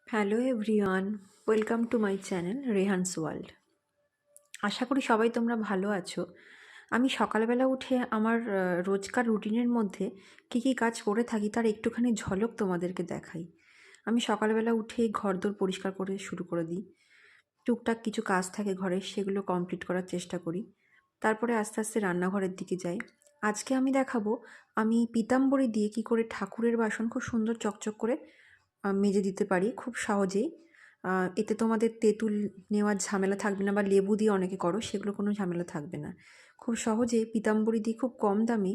Hello everyone, welcome to my channel Rehan's world. আশা করি সবাই তোমরা ভালো আছো। আমি সকালবেলা উঠে আমার রোজকার রুটিনের মধ্যে কী কী কাজ করে থাকি তার একটুখানি ঝলক তোমাদেরকে দেখাই। আমি সকালবেলা উঠে ঘরদোর পরিষ্কার করে শুরু করে দিই। টুকটাক কিছু কাজ থাকে ঘরে, সেগুলো কমপ্লিট করার চেষ্টা করি। তারপরে আস্তে আস্তে রান্নাঘরের দিকে যাই। আজকে আমি দেখাবো আমি পিতাম্বরী দিয়ে কী করে ঠাকুরের বাসন খুব সুন্দর চকচক করে মেজে দিতে পারি খুব সহজেই। এতে তোমাদের তেঁতুল নেওয়ার ঝামেলা থাকবে না, বা লেবু দিয়ে অনেকে করো, সেগুলো কোনো ঝামেলা থাকবে না। খুব সহজেই পিতাম্বরী দিয়ে খুব কম দামে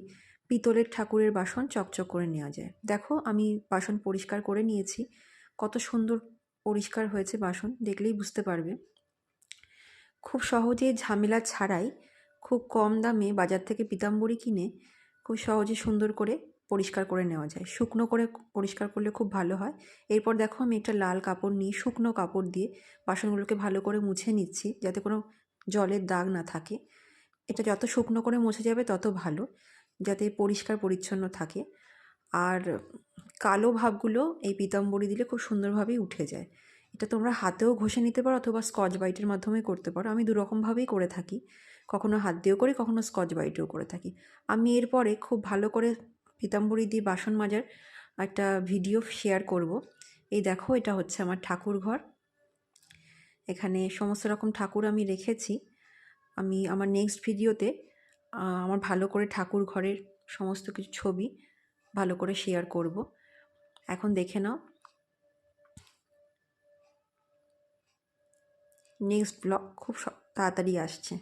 পিতলের ঠাকুরের বাসন চকচক করে নেওয়া যায়। দেখো আমি বাসন পরিষ্কার করে নিয়েছি, কত সুন্দর পরিষ্কার হয়েছে বাসন, দেখলেই বুঝতে পারবে। খুব সহজে ঝামেলা ছাড়াই খুব কম দামে বাজার থেকে পিতাম্বরী কিনে খুব সহজে সুন্দর করে পরিষ্কার করে নেওয়া যায়। শুকনো করে পরিষ্কার করলে খুব ভালো হয়। এরপর দেখো আমি একটা লাল কাপড় নিয়ে শুকনো কাপড় দিয়ে বাসনগুলোকে ভালো করে মুছে নিচ্ছি, যাতে কোনো জলের দাগ না থাকে। এটা যত শুকনো করে মুছে যাবে তত ভালো, যাতে পরিষ্কার পরিচ্ছন্ন থাকে। আর কালো ভাবগুলো এই পিতাম্বরী দিলে খুব সুন্দরভাবেই উঠে যায়। এটা তোমরা হাতেও ঘষে নিতে পারো অথবা স্কচ ব্রাইটের মাধ্যমে করতে পারো। আমি দুরকমভাবেই করে থাকি, কখনো হাত দিয়েও করি, কখনো স্কচ ব্রাইটেও করে থাকি। আমি এরপরে খুব ভালো করে পিতাম্বরী দিয়ে বাসন মাজার একটা ভিডিও শেয়ার করব। এই দেখো, এটা হচ্ছে আমার ঠাকুর ঘর। এখানে সমস্ত রকম ঠাকুর আমি রেখেছি। আমি আমার নেক্সট ভিডিওতে আমার ভালো করে ঠাকুর ঘরের সমস্ত কিছু ছবি ভালো করে শেয়ার করব। এখন দেখে নাও, নেক্সট ব্লগ খুব তাড়াতাড়ি আসছে।